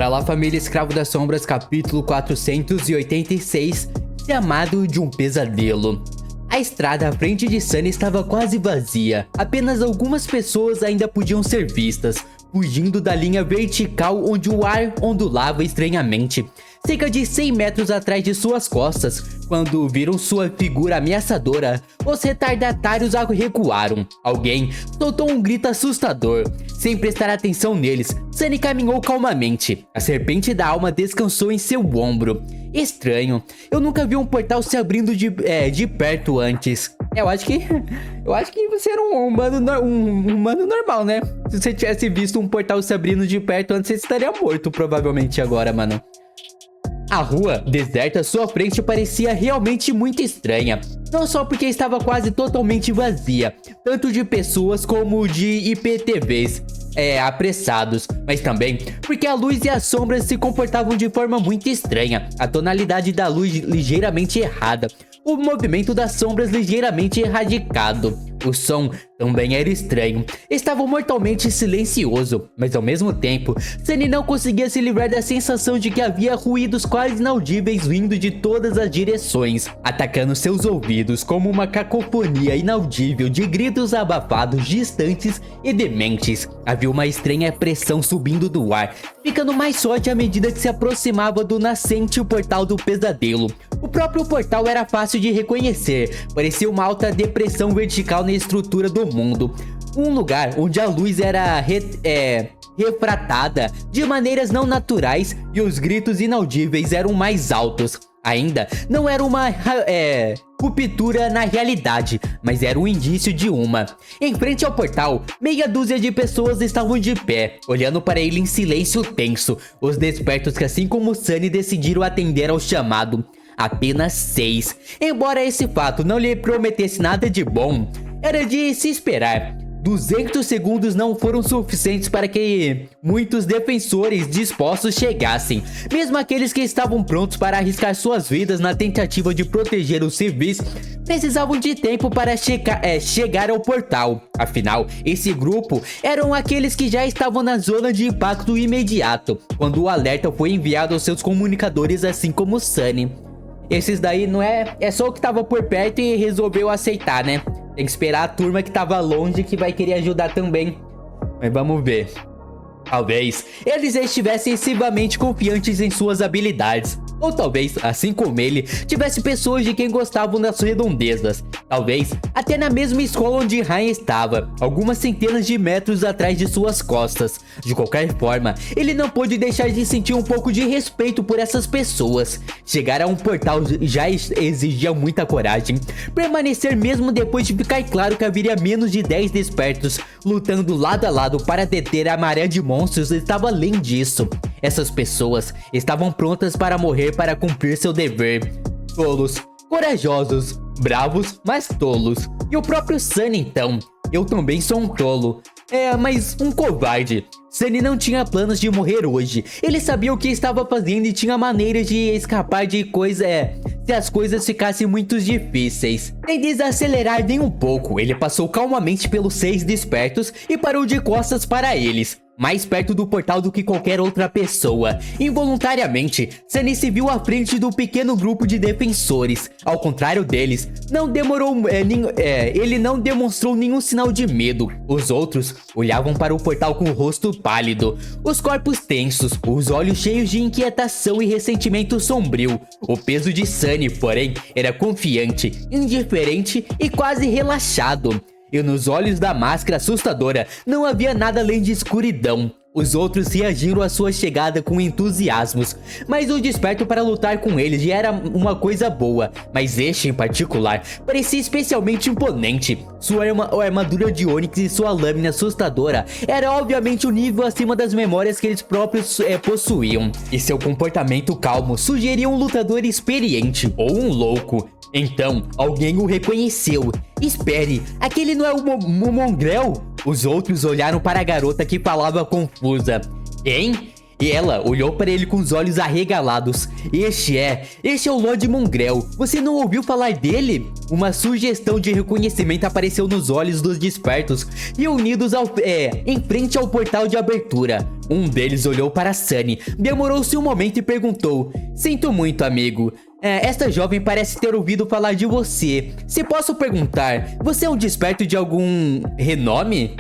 Para lá, família, Escravo das Sombras, capítulo 486, chamado de um pesadelo. A estrada à frente de Sunny estava quase vazia. Apenas algumas pessoas ainda podiam ser vistas, fugindo da linha vertical onde o ar ondulava estranhamente. Cerca de 100 metros atrás de suas costas, quando viram sua figura ameaçadora, os retardatários recuaram. Alguém soltou um grito assustador. Sem prestar atenção neles, Sunny caminhou calmamente. A serpente da alma descansou em seu ombro. Estranho, eu nunca vi um portal se abrindo de perto antes. Eu acho que você era um humano normal, né? Se você tivesse visto um portal se abrindo de perto antes, você estaria morto provavelmente agora, mano. A rua deserta à sua frente parecia realmente muito estranha. Não só porque estava quase totalmente vazia, tanto de pessoas como de IPTVs apressados, mas também porque a luz e as sombras se comportavam de forma muito estranha. A tonalidade da luz ligeiramente errada, o movimento das sombras ligeiramente erradicado. O som também era estranho. Estava mortalmente silencioso, mas ao mesmo tempo, Sunny não conseguia se livrar da sensação de que havia ruídos quase inaudíveis vindo de todas as direções, atacando seus ouvidos como uma cacofonia inaudível de gritos abafados, distantes e dementes. Havia uma estranha pressão subindo do ar, ficando mais forte à medida que se aproximava do nascente portal do pesadelo. O próprio portal era fácil de reconhecer, parecia uma alta depressão vertical na estrutura do mundo. Um lugar onde a luz era refratada de maneiras não naturais e os gritos inaudíveis eram mais altos. Ainda não era uma ruptura na realidade, mas era um indício de uma. Em frente ao portal, meia dúzia de pessoas estavam de pé, olhando para ele em silêncio tenso. Os despertos que, assim como Sunny, decidiram atender ao chamado. Apenas 6. Embora esse fato não lhe prometesse nada de bom, era de se esperar. 200 segundos não foram suficientes para que muitos defensores dispostos chegassem. Mesmo aqueles que estavam prontos para arriscar suas vidas na tentativa de proteger os civis, precisavam de tempo para chegar ao portal. Afinal, esse grupo eram aqueles que já estavam na zona de impacto imediato, quando o alerta foi enviado aos seus comunicadores, assim como Sunny. Esses daí não é só o que tava por perto e resolveu aceitar, né? Tem que esperar a turma que tava longe que vai querer ajudar também. Mas vamos ver. Talvez eles estivessem excessivamente confiantes em suas habilidades. Ou talvez, assim como ele, tivesse pessoas de quem gostavam das redondezas. Talvez até na mesma escola onde Ryan estava, algumas centenas de metros atrás de suas costas. De qualquer forma, ele não pôde deixar de sentir um pouco de respeito por essas pessoas. Chegar a um portal já exigia muita coragem. Permanecer mesmo depois de ficar claro que haveria menos de 10 despertos lutando lado a lado para deter a maré de monstros estava além disso. Essas pessoas estavam prontas para morrer para cumprir seu dever. Tolos, corajosos, bravos, mas tolos. E o próprio Sunny, então. Eu também sou um tolo. Mas um covarde. Sunny não tinha planos de morrer hoje. Ele sabia o que estava fazendo e tinha maneiras de escapar de se as coisas ficassem muito difíceis. Sem desacelerar nem um pouco, ele passou calmamente pelos 6 despertos e parou de costas para eles, mais perto do portal do que qualquer outra pessoa. Involuntariamente, Sunny se viu à frente do pequeno grupo de defensores. Ao contrário deles, ele não demonstrou nenhum sinal de medo. Os outros olhavam para o portal com o rosto pálido, os corpos tensos, os olhos cheios de inquietação e ressentimento sombrio. O peso de Sunny, porém, era confiante, indiferente e quase relaxado. E nos olhos da máscara assustadora não havia nada além de escuridão. Os outros reagiram à sua chegada com entusiasmos, mas o desperto para lutar com eles já era uma coisa boa, mas este em particular parecia especialmente imponente. Sua armadura de ônix e sua lâmina assustadora era obviamente um nível acima das memórias que eles próprios possuíam, e seu comportamento calmo sugeria um lutador experiente ou um louco. Então, alguém o reconheceu. Espere, aquele não é o Mongrel? Os outros olharam para a garota que falava confusa. Quem? E ela olhou para ele com os olhos arregalados. Este é o Lord Mongrel. Você não ouviu falar dele? Uma sugestão de reconhecimento apareceu nos olhos dos despertos, reunidos em frente ao portal de abertura. Um deles olhou para Sunny, demorou-se um momento e perguntou: "Sinto muito, amigo. Esta jovem parece ter ouvido falar de você. Se posso perguntar, você é um desperto de algum renome?"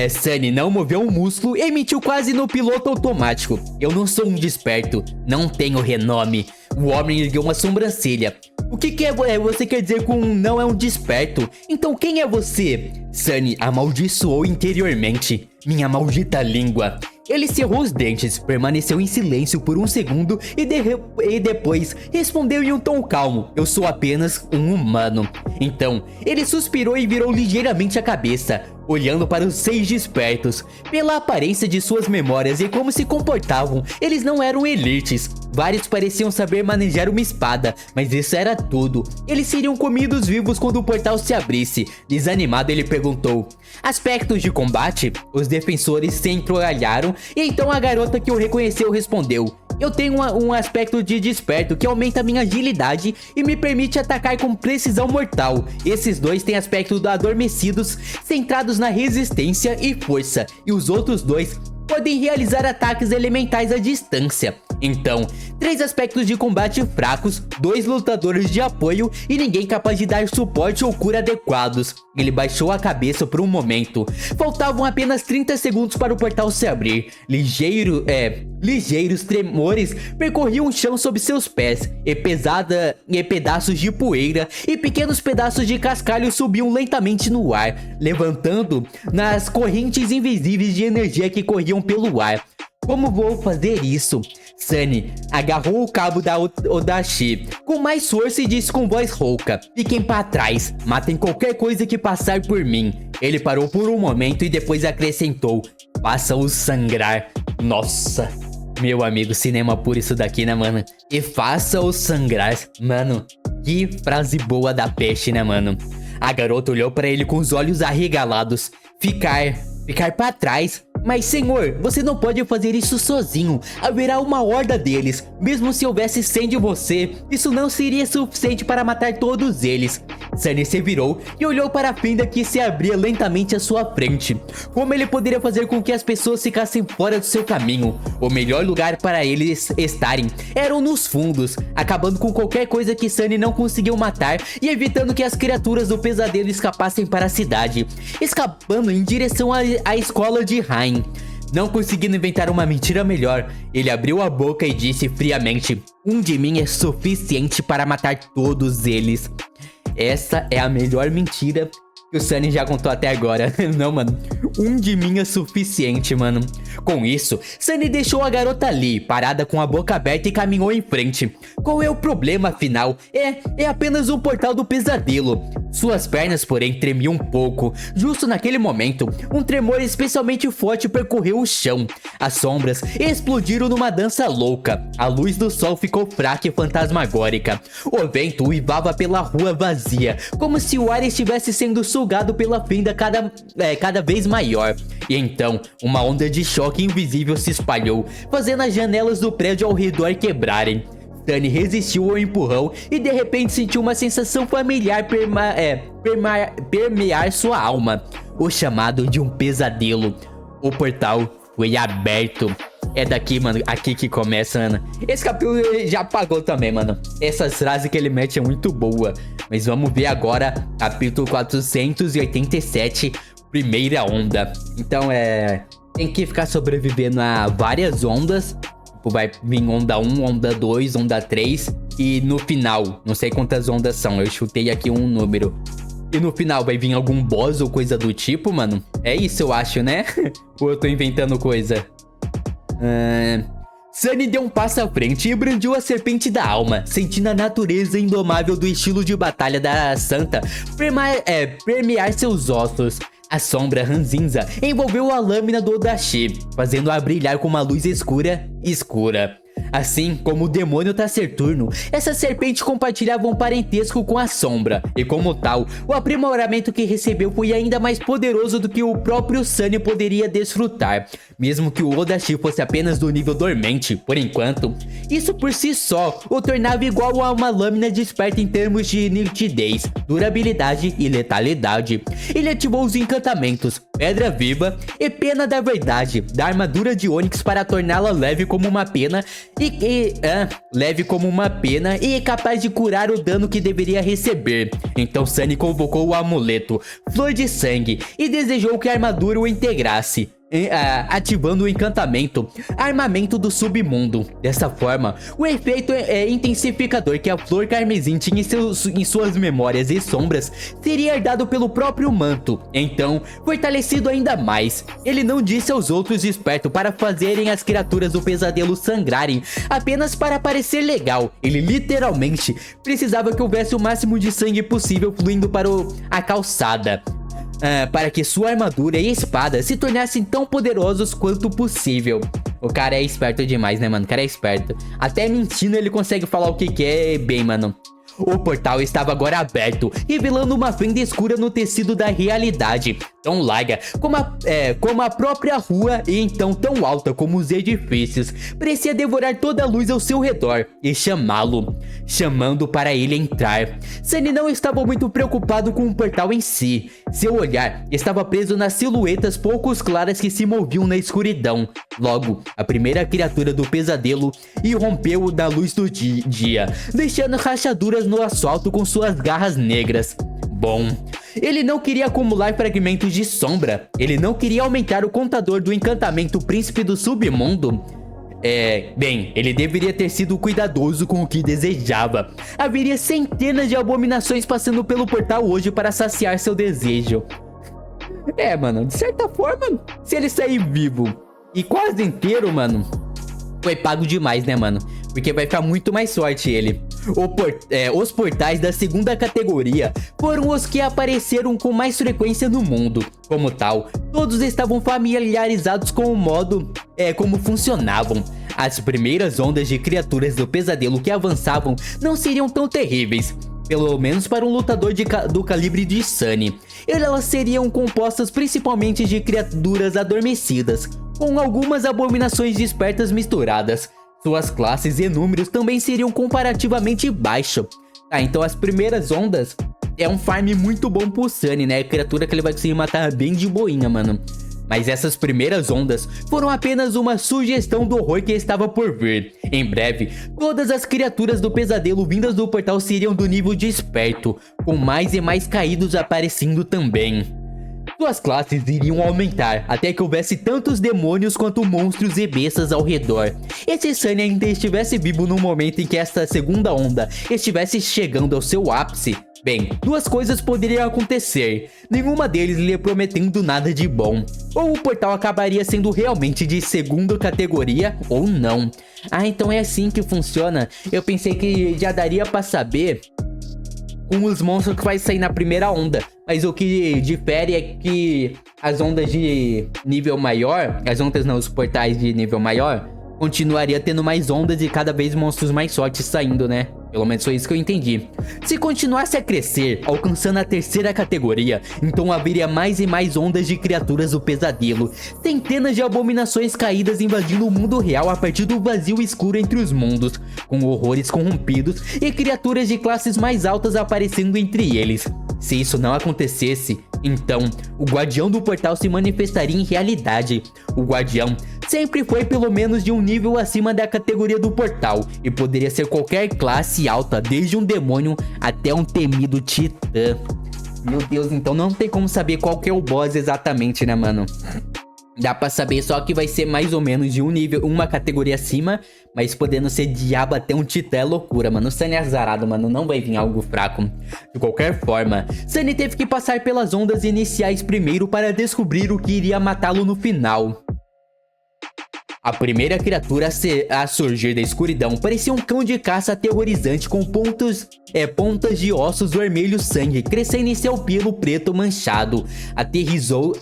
Sunny não moveu um músculo e emitiu quase no piloto automático. "Eu não sou um desperto, não tenho renome." O homem ergueu uma sobrancelha. "O que você quer dizer com não é um desperto? Então quem é você?" Sunny amaldiçoou interiormente. "Minha maldita língua." Ele cerrou os dentes, permaneceu em silêncio por um segundo e depois respondeu em um tom calmo: "Eu sou apenas um humano." Então, ele suspirou e virou ligeiramente a cabeça, olhando para os 6 despertos. Pela aparência de suas memórias e como se comportavam, eles não eram elites. Vários pareciam saber manejar uma espada, mas isso era tudo. Eles seriam comidos vivos quando o portal se abrisse. Desanimado, ele perguntou: "Aspectos de combate?" Os defensores se entreolharam e então a garota que o reconheceu respondeu: "Eu tenho um aspecto de desperto que aumenta minha agilidade e me permite atacar com precisão mortal. Esses dois têm aspecto de adormecidos, centrados na resistência e força, e os outros dois podem realizar ataques elementais à distância. Então, 3 aspectos de combate fracos, 2 lutadores de apoio e ninguém capaz de dar suporte ou cura adequados." Ele baixou a cabeça por um momento. Faltavam apenas 30 segundos para o portal se abrir. Ligeiros tremores percorriam o chão sob seus pés, e pedaços de poeira e pequenos pedaços de cascalho subiam lentamente no ar, levantando nas correntes invisíveis de energia que corriam pelo ar. "Como vou fazer isso?" Sunny agarrou o cabo da Odachi com mais força e disse com voz rouca: "Fiquem para trás, matem qualquer coisa que passar por mim." Ele parou por um momento e depois acrescentou: "Faça-os sangrar." Nossa, meu amigo, cinema puro isso daqui, né, mano? "E faça-os sangrar." Mano, que frase boa da peste, né, mano? A garota olhou para ele com os olhos arregalados. Ficar para trás? Mas senhor, você não pode fazer isso sozinho. Haverá uma horda deles. Mesmo se houvesse 100 de você, isso não seria suficiente para matar todos eles." Sunny se virou e olhou para a fenda que se abria lentamente à sua frente. Como ele poderia fazer com que as pessoas ficassem fora do seu caminho? O melhor lugar para eles estarem eram nos fundos, acabando com qualquer coisa que Sunny não conseguiu matar e evitando que as criaturas do pesadelo escapassem para a cidade, escapando em direção à escola de Rain. Não conseguindo inventar uma mentira melhor, ele abriu a boca e disse friamente: "Um de mim é suficiente para matar todos eles." Essa é a melhor mentira que o Sunny já contou até agora. Não, mano. Um de mim é suficiente, mano. Com isso, Sunny deixou a garota ali, parada com a boca aberta, e caminhou em frente. Qual é o problema, afinal? É apenas um portal do pesadelo. Suas pernas, porém, tremiam um pouco. Justo naquele momento, um tremor especialmente forte percorreu o chão. As sombras explodiram numa dança louca. A luz do sol ficou fraca e fantasmagórica. O vento uivava pela rua vazia, como se o ar estivesse sendo sugado pela fenda cada vez maior. E então, uma onda de choque invisível se espalhou, fazendo as janelas do prédio ao redor quebrarem. Sunny resistiu ao empurrão e de repente sentiu uma sensação familiar permear sua alma. O chamado de um pesadelo. O portal foi aberto. É daqui, mano, aqui que começa, mano. Esse capítulo já apagou também, mano. Essas frases que ele mete é muito boa. Mas vamos ver agora capítulo 487, primeira onda. Então tem que ficar sobrevivendo a várias ondas. Vai vir onda 1, onda 2, onda 3. E no final, não sei quantas ondas são, eu chutei aqui um número. E no final vai vir algum boss ou coisa do tipo, mano? É isso, eu acho, né? Ou eu tô inventando coisa? Sunny deu um passo à frente e brandiu a serpente da alma, sentindo a natureza indomável do estilo de batalha da santa permear seus ossos. A sombra ranzinza envolveu a lâmina do Odachi, fazendo-a brilhar com uma luz escura. Assim como o demônio taciturno, essa serpente compartilhava um parentesco com a sombra, e como tal, o aprimoramento que recebeu foi ainda mais poderoso do que o próprio Sunny poderia desfrutar. Mesmo que o Odachi fosse apenas do nível dormente, por enquanto, isso por si só o tornava igual a uma lâmina desperta em termos de nitidez, durabilidade e letalidade. Ele ativou os encantamentos Pedra Viva e Pena da Verdade da armadura de Onix para torná-la leve como uma pena e capaz de curar o dano que deveria receber. Então Sunny convocou o amuleto Flor de Sangue e desejou que a armadura o integrasse, ativando o encantamento Armamento do Submundo. Dessa forma, o efeito intensificador que a Flor Carmesim tinha em suas memórias e sombras seria herdado pelo próprio manto, então fortalecido ainda mais. Ele não disse aos outros despertos para fazerem as criaturas do pesadelo sangrarem apenas para parecer legal. Ele literalmente precisava que houvesse o máximo de sangue possível fluindo para a calçada, para que sua armadura e espada se tornassem tão poderosos quanto possível. O cara é esperto demais, né, mano? O cara é esperto. Até mentindo ele consegue falar o que quer bem, mano. O portal estava agora aberto, revelando uma fenda escura no tecido da realidade, tão larga como a própria rua e então tão alta como os edifícios. Parecia devorar toda a luz ao seu redor e chamando para ele entrar. Sunny não estava muito preocupado com o portal em si. Seu olhar estava preso nas silhuetas pouco claras que se moviam na escuridão. Logo, a primeira criatura do pesadelo irrompeu da luz do dia, deixando rachaduras no asfalto com suas garras negras. Bom, ele não queria acumular fragmentos de sombra. Ele não queria aumentar o contador do encantamento Príncipe do Submundo. Bem, ele deveria ter sido cuidadoso com o que desejava. Haveria centenas de abominações passando pelo portal hoje para saciar seu desejo. Mano, de certa forma, se ele sair vivo e quase inteiro, mano, foi pago demais, né, mano? Porque vai ficar muito mais forte ele. Os portais da segunda categoria foram os que apareceram com mais frequência no mundo. Como tal, todos estavam familiarizados com o modo como funcionavam. As primeiras ondas de criaturas do pesadelo que avançavam não seriam tão terríveis, pelo menos para um lutador do calibre de Sunny. Elas seriam compostas principalmente de criaturas adormecidas, com algumas abominações despertas misturadas. Suas classes e números também seriam comparativamente baixos. Então as primeiras ondas é um farm muito bom pro Sunny, né? Criatura que ele vai conseguir matar bem de boinha, mano. Mas essas primeiras ondas foram apenas uma sugestão do horror que estava por vir. Em breve, todas as criaturas do pesadelo vindas do portal seriam do nível de esperto, com mais e mais caídos aparecendo também. Suas classes iriam aumentar até que houvesse tantos demônios quanto monstros e bestas ao redor. E se Sunny ainda estivesse vivo no momento em que esta segunda onda estivesse chegando ao seu ápice, bem, duas coisas poderiam acontecer, nenhuma deles lhe prometendo nada de bom. Ou o portal acabaria sendo realmente de segunda categoria, ou não. Então é assim que funciona. Eu pensei que já daria pra saber com os monstros que vai sair na primeira onda. Mas o que difere é que as ondas de nível maior, os portais de nível maior, continuaria tendo mais ondas e cada vez monstros mais fortes saindo, né? Pelo menos foi isso que eu entendi. Se continuasse a crescer, alcançando a terceira categoria, então haveria mais e mais ondas de criaturas do pesadelo. Centenas de abominações caídas invadindo o mundo real a partir do vazio escuro entre os mundos, com horrores corrompidos e criaturas de classes mais altas aparecendo entre eles. Se isso não acontecesse, então o guardião do portal se manifestaria em realidade. O guardião sempre foi pelo menos de um nível acima da categoria do portal e poderia ser qualquer classe alta, desde um demônio até um temido titã. Meu Deus, então não tem como saber qual que é o boss exatamente, né, mano? Dá pra saber só que vai ser mais ou menos de um nível, uma categoria acima, mas podendo ser diabo até um titã é loucura, mano. O Sunny é azarado, mano, não vai vir algo fraco. De qualquer forma, Sunny teve que passar pelas ondas iniciais primeiro para descobrir o que iria matá-lo no final. A primeira criatura a surgir da escuridão parecia um cão de caça aterrorizante com pontas de ossos vermelhos sangue crescendo em seu pelo preto manchado. Aterrissou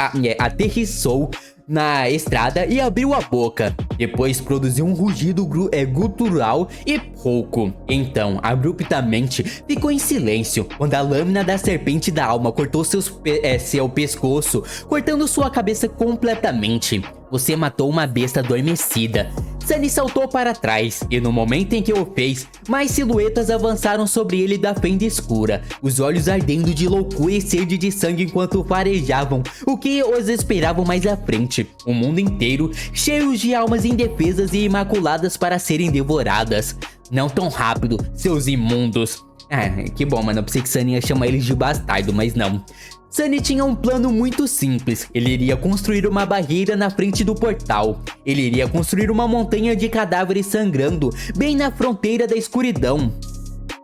na estrada e abriu a boca. Depois produziu um rugido gutural e rouco. Então, abruptamente, ficou em silêncio quando a lâmina da serpente da alma cortou seu pescoço, cortando sua cabeça completamente. Você matou uma besta adormecida. Sunny saltou para trás, e no momento em que o fez, mais silhuetas avançaram sobre ele da fenda escura, os olhos ardendo de loucura e sede de sangue enquanto farejavam o que os esperavam mais à frente. O mundo inteiro cheio de almas indefesas e imaculadas para serem devoradas. Não tão rápido, seus imundos. Que bom, mano, eu pensei que Sunny ia chamar eles de bastardo, mas não. Sunny tinha um plano muito simples. Ele iria construir uma barreira na frente do portal. Ele iria construir uma montanha de cadáveres sangrando bem na fronteira da escuridão,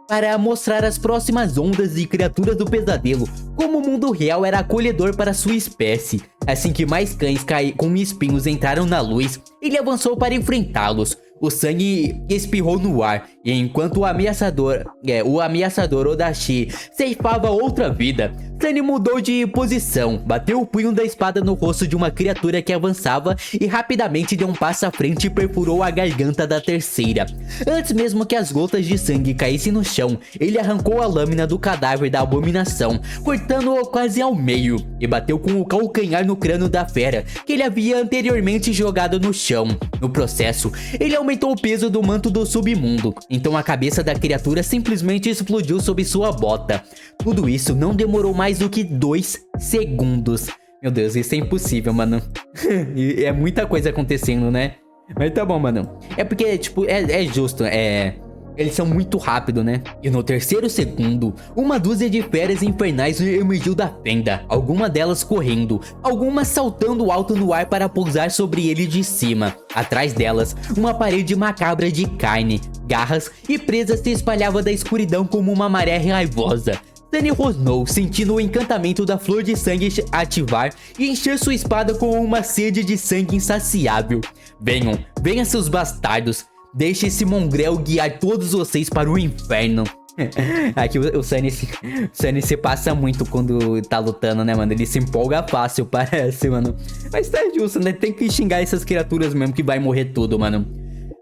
para mostrar às próximas ondas de criaturas do pesadelo como o mundo real era acolhedor para sua espécie. Assim que mais cães com espinhos entraram na luz, ele avançou para enfrentá-los. O sangue espirrou no ar, e enquanto o ameaçador Odashi ceifava outra vida, Sunny mudou de posição, bateu o punho da espada no rosto de uma criatura que avançava e rapidamente deu um passo à frente e perfurou a garganta da terceira. Antes mesmo que as gotas de sangue caíssem no chão, ele arrancou a lâmina do cadáver da abominação, cortando-o quase ao meio, e bateu com o calcanhar no crânio da fera que ele havia anteriormente jogado no chão. No processo, ele aumentou o peso do manto do submundo, então a cabeça da criatura simplesmente explodiu sob sua bota. Tudo isso não demorou mais do que 2 segundos. Meu Deus, isso é impossível, mano. É muita coisa acontecendo, né? Mas tá bom, mano. É porque, tipo, é justo, eles são muito rápidos, né? E no terceiro segundo, uma dúzia de feras infernais emergiu da fenda, algumas delas correndo, algumas saltando alto no ar para pousar sobre ele de cima. Atrás delas, uma parede macabra de carne, garras e presas se espalhava da escuridão como uma maré raivosa. Sunny rosnou, sentindo o encantamento da flor de sangue ativar e encher sua espada com uma sede de sangue insaciável. Venham seus bastardos. Deixe esse mongrel guiar todos vocês para o inferno. Aqui o Sunny se passa muito quando tá lutando, né, mano? Ele se empolga fácil, parece, mano. Mas tá justo, né? Tem que xingar essas criaturas mesmo que vai morrer tudo, mano.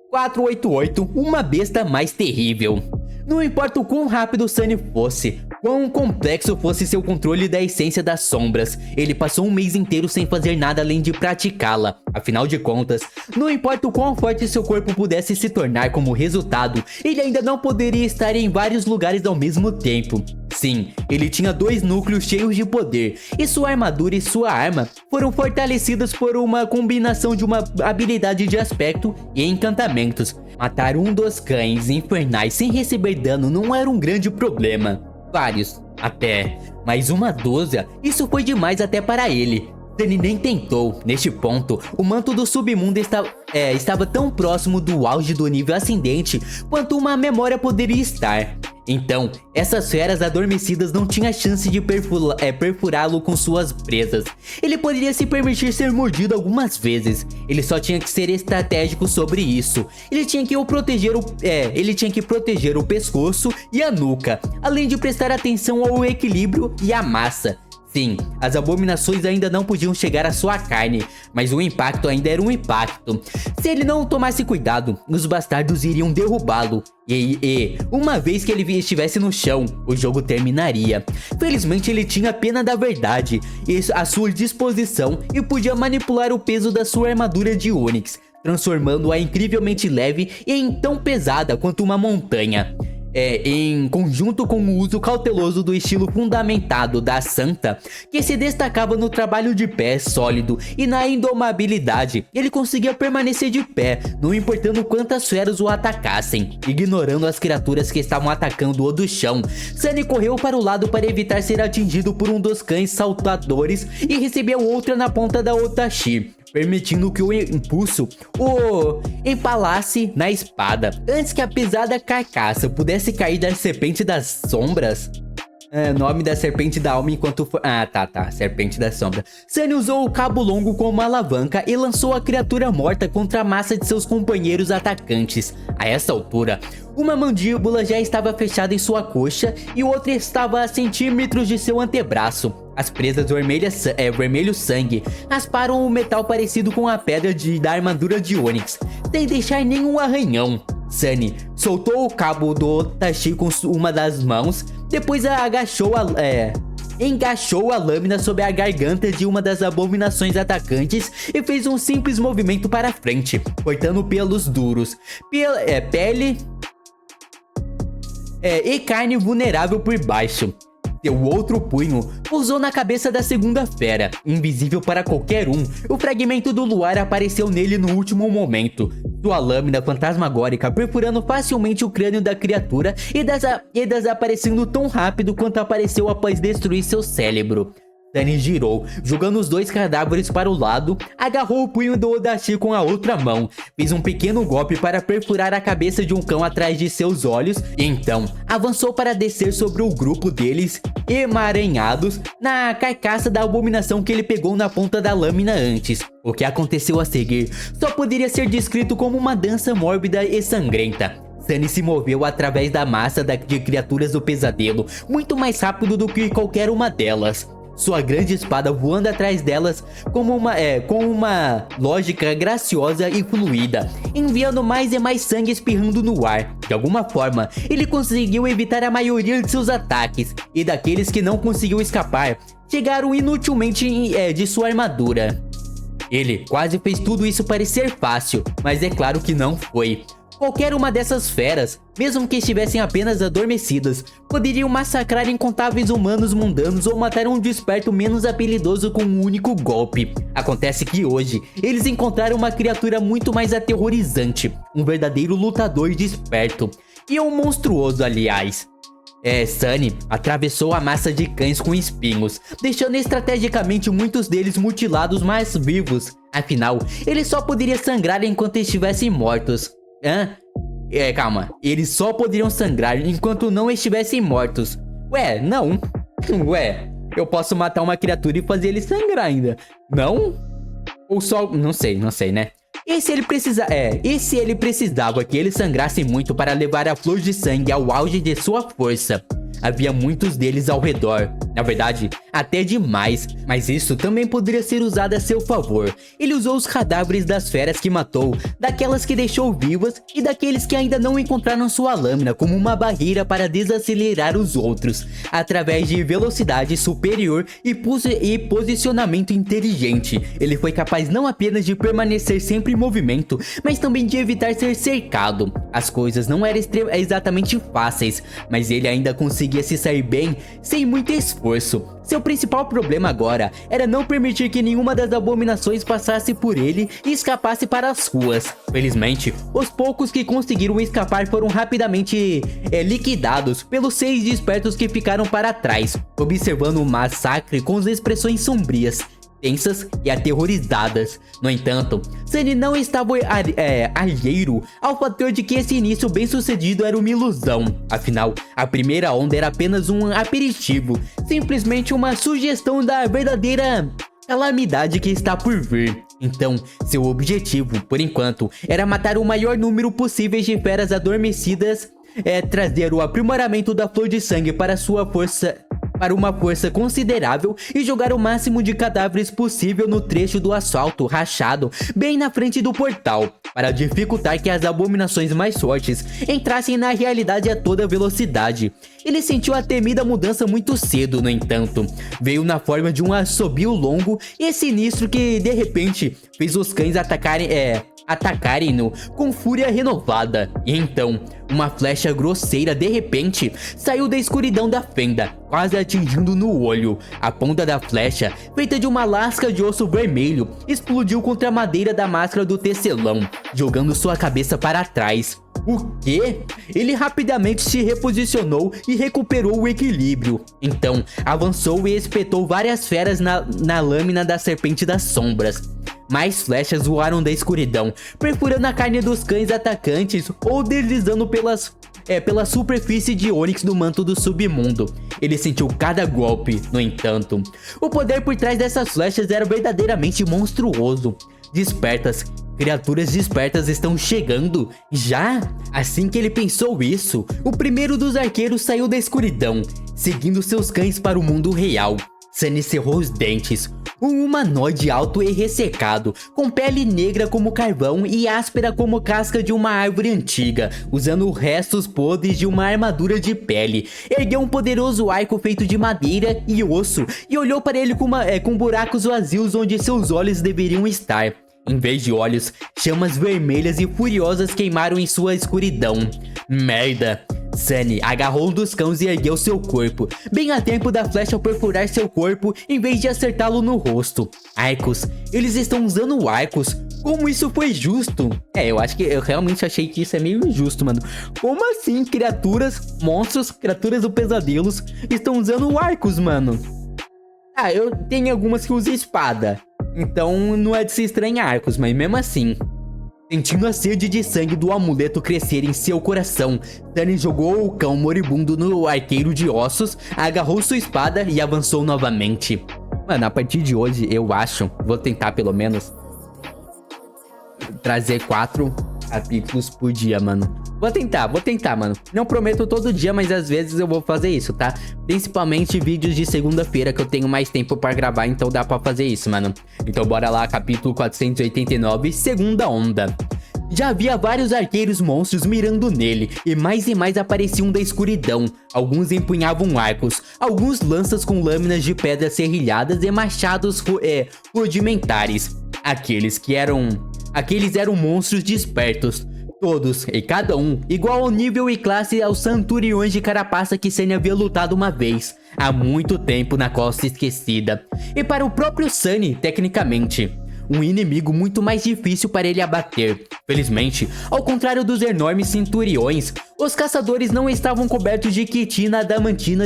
488, uma besta mais terrível. Não importa o quão rápido Sunny fosse, quão complexo fosse seu controle da essência das sombras, ele passou um mês inteiro sem fazer nada além de praticá-la. Afinal de contas, não importa o quão forte seu corpo pudesse se tornar como resultado, ele ainda não poderia estar em vários lugares ao mesmo tempo. Sim, ele tinha 2 núcleos cheios de poder, e sua armadura e sua arma foram fortalecidas por uma combinação de uma habilidade de aspecto e encantamentos. Matar um dos cães infernais sem receber dano não era um grande problema. Vários, até, mas uma dúzia, isso foi demais até para ele. Sunny nem tentou. Neste ponto, o manto do submundo estava tão próximo do auge do nível ascendente quanto uma memória poderia estar. Então, essas feras adormecidas não tinham chance de perfurá-lo com suas presas. Ele poderia se permitir ser mordido algumas vezes. Ele só tinha que ser estratégico sobre isso. Ele tinha que proteger o pescoço e a nuca, além de prestar atenção ao equilíbrio e à massa. Sim, as abominações ainda não podiam chegar à sua carne, mas o impacto ainda era um impacto. Se ele não tomasse cuidado, os bastardos iriam derrubá-lo. E uma vez que ele estivesse no chão, o jogo terminaria. Felizmente ele tinha pena da verdade à sua disposição e podia manipular o peso da sua armadura de Onyx, transformando-a incrivelmente leve e em tão pesada quanto uma montanha. Em conjunto com o uso cauteloso do estilo fundamentado da Santa, que se destacava no trabalho de pé sólido e na indomabilidade, ele conseguia permanecer de pé, não importando quantas feras o atacassem. Ignorando as criaturas que estavam atacando-o do chão, Sunny correu para o lado para evitar ser atingido por um dos cães saltadores e recebeu outra na ponta da Odashi, permitindo que o impulso o empalasse na espada. Antes que a pesada carcaça pudesse cair da serpente das sombras, Nome da serpente da alma enquanto for... Ah, tá. Serpente da sombra. Sunny usou o cabo longo como uma alavanca e lançou a criatura morta contra a massa de seus companheiros atacantes. A essa altura, uma mandíbula já estava fechada em sua coxa e outra estava a centímetros de seu antebraço. As presas vermelho sangue rasparam o metal parecido com a pedra da armadura de Onyx, sem deixar nenhum arranhão. Sunny soltou o cabo do Otashi com uma das mãos, depois encaixou a lâmina sobre a garganta de uma das abominações atacantes e fez um simples movimento para frente, cortando pelos duros, pele e carne vulnerável por baixo. Seu outro punho pousou na cabeça da segunda fera. Invisível para qualquer um, o fragmento do luar apareceu nele no último momento. Sua lâmina fantasmagórica perfurando facilmente o crânio da criatura e desaparecendo tão rápido quanto apareceu após destruir seu cérebro. Sunny girou, jogando os dois cadáveres para o lado, agarrou o punho do Odashi com a outra mão, fez um pequeno golpe para perfurar a cabeça de um cão atrás de seus olhos e então avançou para descer sobre o grupo deles, emaranhados na carcaça da abominação que ele pegou na ponta da lâmina antes. O que aconteceu a seguir só poderia ser descrito como uma dança mórbida e sangrenta. Sunny se moveu através da massa de criaturas do pesadelo, muito mais rápido do que qualquer uma delas. Sua grande espada voando atrás delas com uma lógica graciosa e fluida, enviando mais e mais sangue espirrando no ar. De alguma forma, ele conseguiu evitar a maioria de seus ataques, e daqueles que não conseguiu escapar, chegaram inutilmente de sua armadura. Ele quase fez tudo isso parecer fácil, mas é claro que não foi. Qualquer uma dessas feras, mesmo que estivessem apenas adormecidas, poderiam massacrar incontáveis humanos mundanos ou matar um desperto menos habilidoso com um único golpe. Acontece que hoje, eles encontraram uma criatura muito mais aterrorizante, um verdadeiro lutador desperto, e um monstruoso, aliás. Sunny atravessou a massa de cães com espinhos, deixando estrategicamente muitos deles mutilados mas vivos. Afinal, ele só poderia sangrar enquanto estivessem mortos. Calma. Eles só poderiam sangrar enquanto não estivessem mortos. Não. Eu posso matar uma criatura e fazer ele sangrar ainda. Não? Ou só... Não sei, né? E se ele precisava que eles sangrassem muito para levar a flor de sangue ao auge de sua força? Havia muitos deles ao redor. Na verdade, até demais, mas isso também poderia ser usado a seu favor. Ele usou os cadáveres das feras que matou, daquelas que deixou vivas e daqueles que ainda não encontraram sua lâmina como uma barreira para desacelerar os outros, através de velocidade superior e posicionamento inteligente. Ele foi capaz não apenas de permanecer sempre em movimento, mas também de evitar ser cercado. As coisas não eram exatamente fáceis, mas ele ainda conseguia se sair bem sem muito esforço. Seu principal problema agora era não permitir que nenhuma das abominações passasse por ele e escapasse para as ruas. Felizmente, os poucos que conseguiram escapar foram rapidamente liquidados pelos 6 despertos que ficaram para trás, observando o massacre com as expressões sombrias, tensas e aterrorizadas. No entanto, Sunny não estava alheio ao fator de que esse início bem sucedido era uma ilusão. Afinal, a primeira onda era apenas um aperitivo, simplesmente uma sugestão da verdadeira calamidade que está por vir. Então, seu objetivo, por enquanto, era matar o maior número possível de feras adormecidas, trazer o aprimoramento da flor de sangue para uma força considerável e jogar o máximo de cadáveres possível no trecho do asfalto rachado bem na frente do portal, para dificultar que as abominações mais fortes entrassem na realidade a toda velocidade. Ele sentiu a temida mudança muito cedo, no entanto. Veio na forma de um assobio longo e sinistro que, de repente, fez os cães atacarem-no com fúria renovada. E então, uma flecha grosseira de repente saiu da escuridão da fenda, quase atingindo no olho. A ponta da flecha, feita de uma lasca de osso vermelho, explodiu contra a madeira da máscara do tecelão, jogando sua cabeça para trás. O quê? Ele rapidamente se reposicionou e recuperou o equilíbrio. Então, avançou e espetou várias feras na lâmina da serpente das sombras. Mais flechas voaram da escuridão, perfurando a carne dos cães atacantes ou deslizando pela superfície de ônix do manto do submundo. Ele sentiu cada golpe, no entanto. O poder por trás dessas flechas era verdadeiramente monstruoso. Criaturas despertas estão chegando? Já? Assim que ele pensou isso, o primeiro dos arqueiros saiu da escuridão, seguindo seus cães para o mundo real. Sunny cerrou os dentes. Um humanoide alto e ressecado, com pele negra como carvão e áspera como casca de uma árvore antiga, usando restos podres de uma armadura de pele. Ergueu um poderoso arco feito de madeira e osso e olhou para ele com buracos vazios onde seus olhos deveriam estar. Em vez de olhos, chamas vermelhas e furiosas queimaram em sua escuridão. Merda! Sunny agarrou um dos cães e ergueu seu corpo, bem a tempo da flecha perfurar seu corpo em vez de acertá-lo no rosto. Arcos? Eles estão usando arcos? Como isso foi justo? Eu realmente achei que isso é meio injusto, mano. Como assim criaturas, monstros, criaturas do pesadelos estão usando arcos, mano? Eu tenho algumas que usam espada, então não é de se estranhar arcos, mas mesmo assim. Sentindo a sede de sangue do amuleto crescer em seu coração, Sunny jogou o cão moribundo no arqueiro de ossos, agarrou sua espada e avançou novamente. Mano, a partir de hoje, eu acho, vou tentar pelo menos trazer 4 capítulos por dia, mano. Vou tentar, mano. Não prometo todo dia, mas às vezes eu vou fazer isso, tá? Principalmente vídeos de segunda-feira, que eu tenho mais tempo pra gravar, então dá pra fazer isso, mano. Então bora lá, capítulo 489, segunda onda. Já havia vários arqueiros monstros mirando nele, e mais apareciam da escuridão. Alguns empunhavam arcos, alguns lanças com lâminas de pedra serrilhadas e machados rudimentares. Aqueles eram monstros despertos. Todos e cada um igual ao nível e classe aos centuriões de carapaça que Sunny havia lutado uma vez, há muito tempo na Costa Esquecida. E para o próprio Sunny, tecnicamente, um inimigo muito mais difícil para ele abater. Felizmente, ao contrário dos enormes centuriões, os caçadores não estavam cobertos de quitina adamantina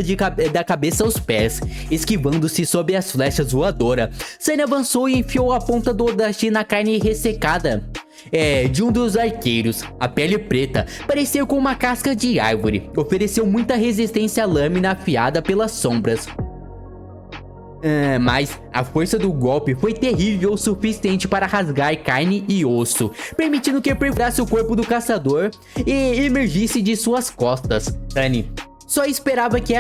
da cabeça aos pés, esquivando-se sob as flechas voadoras. Sunny avançou e enfiou a ponta do Odachi na carne ressecada de um dos arqueiros. A pele preta parecia com uma casca de árvore, ofereceu muita resistência à lâmina afiada pelas sombras. Mas a força do golpe foi terrível o suficiente para rasgar carne e osso, permitindo que perfurasse o corpo do caçador e emergisse de suas costas. Sunny só esperava que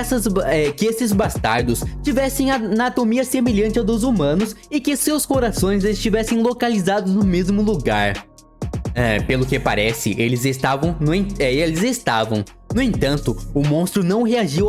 esses bastardos tivessem anatomia semelhante à dos humanos e que seus corações estivessem localizados no mesmo lugar. Pelo que parece, eles estavam. No entanto, o monstro não reagiu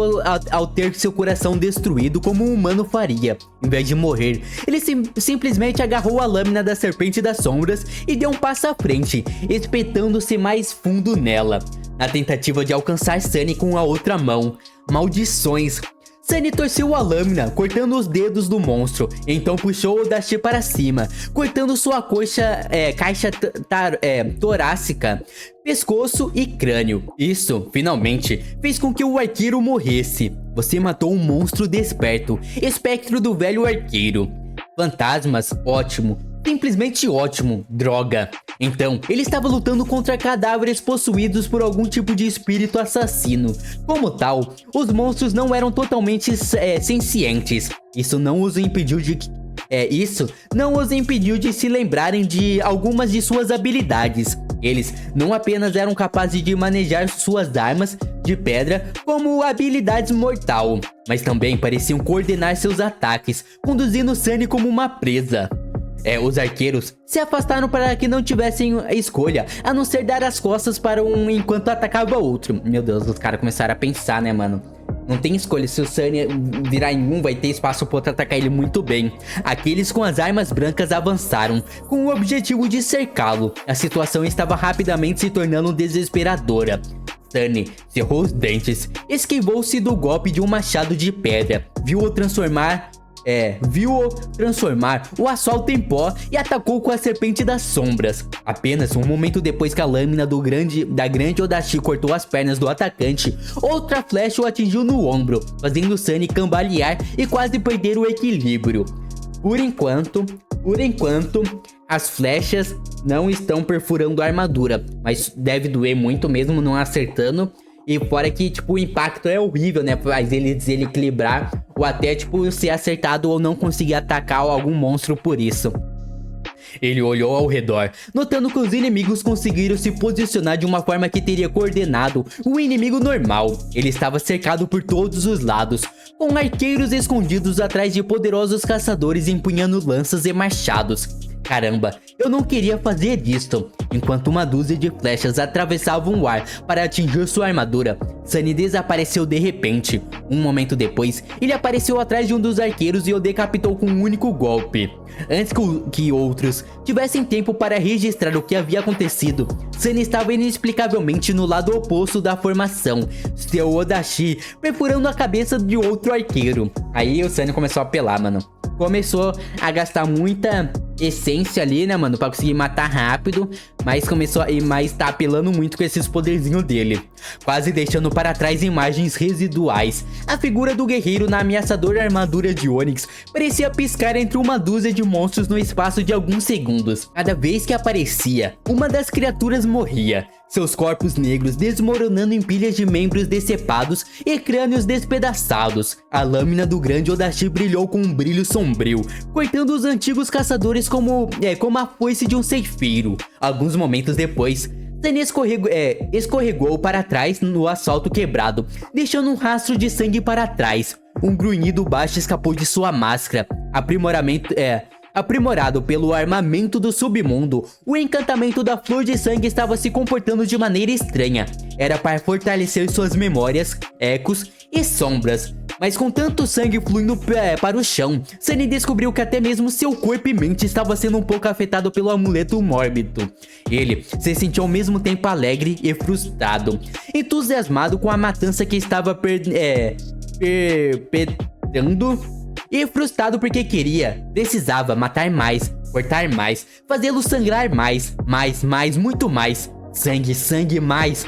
ao ter seu coração destruído como um humano faria. Em vez de morrer, ele simplesmente agarrou a lâmina da Serpente das Sombras e deu um passo à frente, espetando-se mais fundo nela, na tentativa de alcançar Sunny com a outra mão. Maldições! Sunny torceu a lâmina, cortando os dedos do monstro, então puxou o Odachi para cima, cortando sua caixa torácica, pescoço e crânio. Isso, finalmente, fez com que o arqueiro morresse. Você matou um monstro desperto, espectro do velho arqueiro. Fantasmas, ótimo. Simplesmente ótimo, droga. Então, ele estava lutando contra cadáveres possuídos por algum tipo de espírito assassino. Como tal, os monstros não eram totalmente sencientes. Isso não os impediu de se lembrarem de algumas de suas habilidades. Eles não apenas eram capazes de manejar suas armas de pedra como habilidades mortal, mas também pareciam coordenar seus ataques, conduzindo Sunny como uma presa. Os arqueiros se afastaram para que não tivessem escolha, a não ser dar as costas para um enquanto atacava outro. Meu Deus, os caras começaram a pensar, né, mano? Não tem escolha, se o Sunny virar em um, vai ter espaço para outro atacar ele muito bem. Aqueles com as armas brancas avançaram, com o objetivo de cercá-lo. A situação estava rapidamente se tornando desesperadora. Sunny cerrou os dentes, esquivou-se do golpe de um machado de pedra, viu-o transformar o asfalto em pó e atacou com a Serpente das Sombras. Apenas um momento depois que a lâmina da grande Odachi cortou as pernas do atacante, outra flecha o atingiu no ombro, fazendo Sunny cambalear e quase perder o equilíbrio. Por enquanto, as flechas não estão perfurando a armadura, mas deve doer muito mesmo não acertando. E fora que, tipo, o impacto é horrível, né? Faz ele desequilibrar ou até, tipo, ser acertado ou não conseguir atacar algum monstro por isso. Ele olhou ao redor, notando que os inimigos conseguiram se posicionar de uma forma que teria coordenado o inimigo normal. Ele estava cercado por todos os lados, com arqueiros escondidos atrás de poderosos caçadores empunhando lanças e machados. Caramba, eu não queria fazer isto. Enquanto uma dúzia de flechas atravessavam o ar para atingir sua armadura, Sunny desapareceu de repente. Um momento depois, ele apareceu atrás de um dos arqueiros e o decapitou com um único golpe. Antes que outros tivessem tempo para registrar o que havia acontecido, Sunny estava inexplicavelmente no lado oposto da formação, seu Odachi perfurando a cabeça de outro arqueiro. Aí o Sunny começou a apelar, mano. Começou a gastar muita essência ali, né, mano, pra conseguir matar rápido, mas tá apelando muito com esses poderzinhos dele, quase deixando para trás imagens residuais. A figura do guerreiro na ameaçadora armadura de Onix parecia piscar entre uma dúzia de monstros no espaço de alguns segundos. Cada vez que aparecia, uma das criaturas morria, seus corpos negros desmoronando em pilhas de membros decepados e crânios despedaçados. A lâmina do grande Odachi brilhou com um brilho sombrio, cortando os antigos caçadores como a foice de um ceifeiro. Alguns momentos depois, Sunny escorregou para trás no asfalto quebrado, deixando um rastro de sangue para trás. Um grunhido baixo escapou de sua máscara. Aprimorado pelo armamento do submundo, o encantamento da flor de sangue estava se comportando de maneira estranha. Era para fortalecer suas memórias, ecos e sombras. Mas com tanto sangue fluindo para o chão, Sunny descobriu que até mesmo seu corpo e mente estava sendo um pouco afetado pelo amuleto mórbido. Ele se sentiu ao mesmo tempo alegre e frustrado, entusiasmado com a matança que estava perpetrando, e frustrado porque precisava matar mais, cortar mais, fazê-lo sangrar mais, muito mais. Sangue, mais.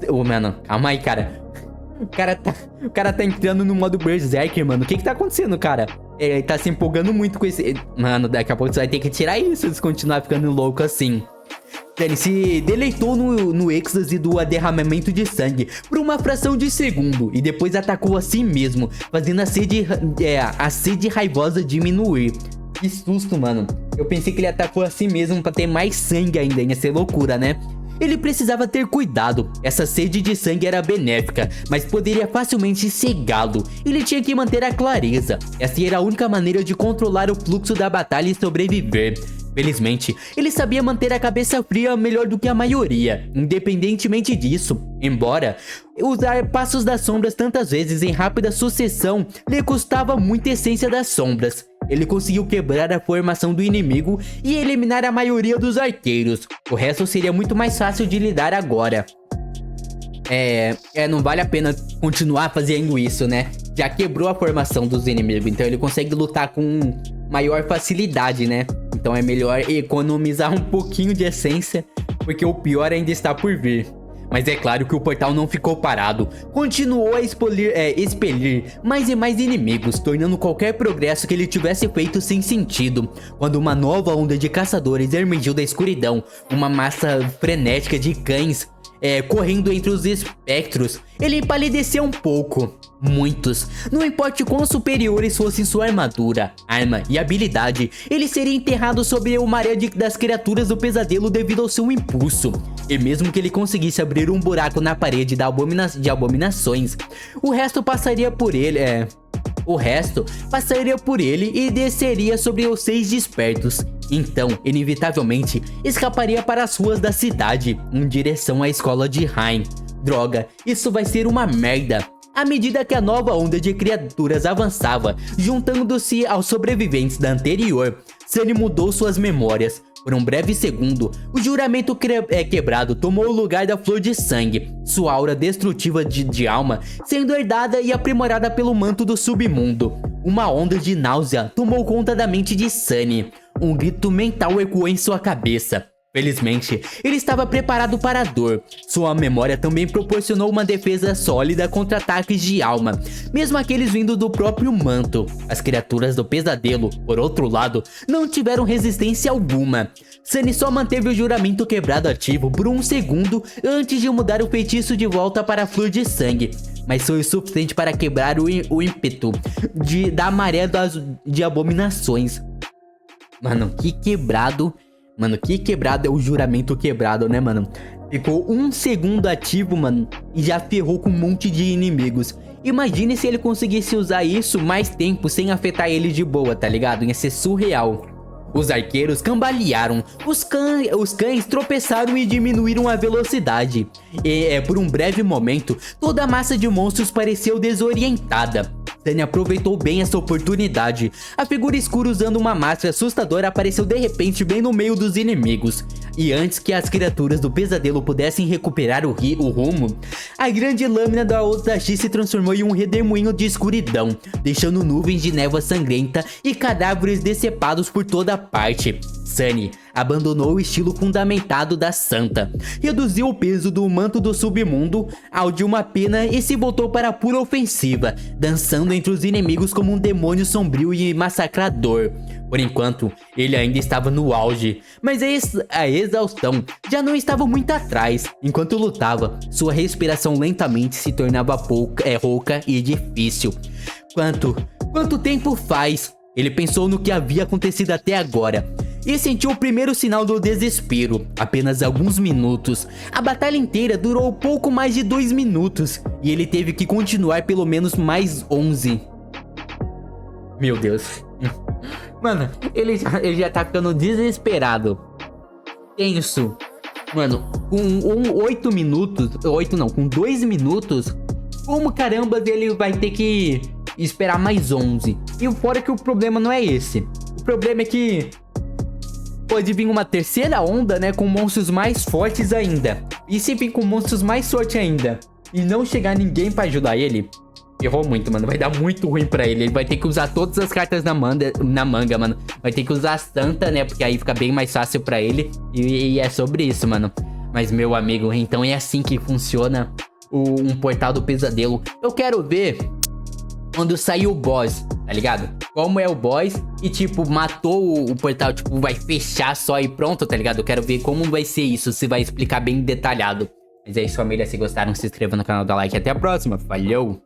Ô, mano, calma aí, cara. O cara tá entrando no modo Berserker, mano. O que tá acontecendo, cara? Ele tá se empolgando muito com esse... Mano, daqui a pouco você vai ter que tirar isso se continuar ficando louco assim. Ele se deleitou no êxtase do derramamento de sangue por uma fração de segundo e depois atacou a si mesmo, fazendo a sede raivosa diminuir. Que susto, mano. Eu pensei que ele atacou a si mesmo pra ter mais sangue ainda, ia ser loucura, né? Ele precisava ter cuidado. Essa sede de sangue era benéfica, mas poderia facilmente cegá-lo. Ele tinha que manter a clareza. Essa era a única maneira de controlar o fluxo da batalha e sobreviver. Felizmente, ele sabia manter a cabeça fria melhor do que a maioria. Independentemente disso, embora usar passos das sombras tantas vezes em rápida sucessão lhe custava muita essência das sombras, ele conseguiu quebrar a formação do inimigo e eliminar a maioria dos arqueiros. O resto seria muito mais fácil de lidar agora. Não vale a pena continuar fazendo isso, né? Já quebrou a formação dos inimigos, então ele consegue lutar com maior facilidade, né? Então é melhor economizar um pouquinho de essência, porque o pior ainda está por vir. Mas é claro que o portal não ficou parado, continuou a expelir mais e mais inimigos, tornando qualquer progresso que ele tivesse feito sem sentido. Quando uma nova onda de caçadores emergiu da escuridão, uma massa frenética de cães correndo entre os espectros, ele empalideceu um pouco. Muitos, não importa quão superiores fossem sua armadura, arma e habilidade, ele seria enterrado sob uma maré das criaturas do pesadelo devido ao seu impulso. E mesmo que ele conseguisse abrir um buraco na parede de abominações, o resto passaria por ele e desceria sobre os 6 despertos. Então, inevitavelmente, escaparia para as ruas da cidade, em direção à escola de Rain. Droga, isso vai ser uma merda. À medida que a nova onda de criaturas avançava, juntando-se aos sobreviventes da anterior, Sunny mudou suas memórias. Por um breve segundo, o juramento quebrado tomou o lugar da flor de sangue, sua aura destrutiva de alma sendo herdada e aprimorada pelo manto do submundo. Uma onda de náusea tomou conta da mente de Sunny. Um grito mental ecoou em sua cabeça. Felizmente, ele estava preparado para a dor. Sua memória também proporcionou uma defesa sólida contra ataques de alma, mesmo aqueles vindo do próprio manto. As criaturas do pesadelo, por outro lado, não tiveram resistência alguma. Sunny só manteve o juramento quebrado ativo por um segundo antes de mudar o feitiço de volta para a flor de sangue, mas foi o suficiente para quebrar o ímpeto da maré de abominações. Mano, que quebrado. Mano, que quebrado é o juramento quebrado, né, mano? Ficou um segundo ativo, mano, e já ferrou com um monte de inimigos. Imagine se ele conseguisse usar isso mais tempo sem afetar ele de boa, tá ligado? Ia ser surreal. Os arqueiros cambalearam, os cães tropeçaram e diminuíram a velocidade. Por um breve momento, toda a massa de monstros pareceu desorientada. Sunny aproveitou bem essa oportunidade. A figura escura usando uma máscara assustadora apareceu de repente bem no meio dos inimigos. E antes que as criaturas do pesadelo pudessem recuperar o rumo, a grande lâmina da Otashi se transformou em um redemoinho de escuridão, deixando nuvens de névoa sangrenta e cadáveres decepados por toda parte. Sunny abandonou o estilo fundamentado da santa, reduziu o peso do manto do submundo ao de uma pena e se voltou para a pura ofensiva, dançando entre os inimigos como um demônio sombrio e massacrador. Por enquanto, ele ainda estava no auge, mas a exaustão já não estava muito atrás. Enquanto lutava, sua respiração lentamente se tornava rouca e difícil. Quanto tempo faz? Ele pensou no que havia acontecido até agora e sentiu o primeiro sinal do desespero. Apenas alguns minutos. A batalha inteira durou pouco mais de 2 minutos e ele teve que continuar pelo menos mais 11. Meu Deus. Mano, ele já tá ficando desesperado. Tenso. Mano, com 8 minutos... 8 não, com 2 minutos... Como caramba ele vai ter que esperar mais 11? E fora que o problema não é esse. O problema é que... pode vir uma terceira onda, né, com monstros mais fortes ainda. E se vir com monstros mais fortes ainda e não chegar ninguém pra ajudar ele, errou muito, mano. Vai dar muito ruim pra ele. Ele vai ter que usar todas as cartas na manga, mano. Vai ter que usar a Santa, né, porque aí fica bem mais fácil pra ele. E é sobre isso, mano. Mas, meu amigo, então é assim que funciona um portal do pesadelo. Eu quero ver quando sair o boss, tá ligado? Como é o boss e, tipo, matou o portal, tipo, vai fechar só e pronto, tá ligado? Eu quero ver como vai ser isso, se vai explicar bem detalhado. Mas é isso, família. Se gostaram, se inscreva no canal, dá like. Até a próxima. Falhou!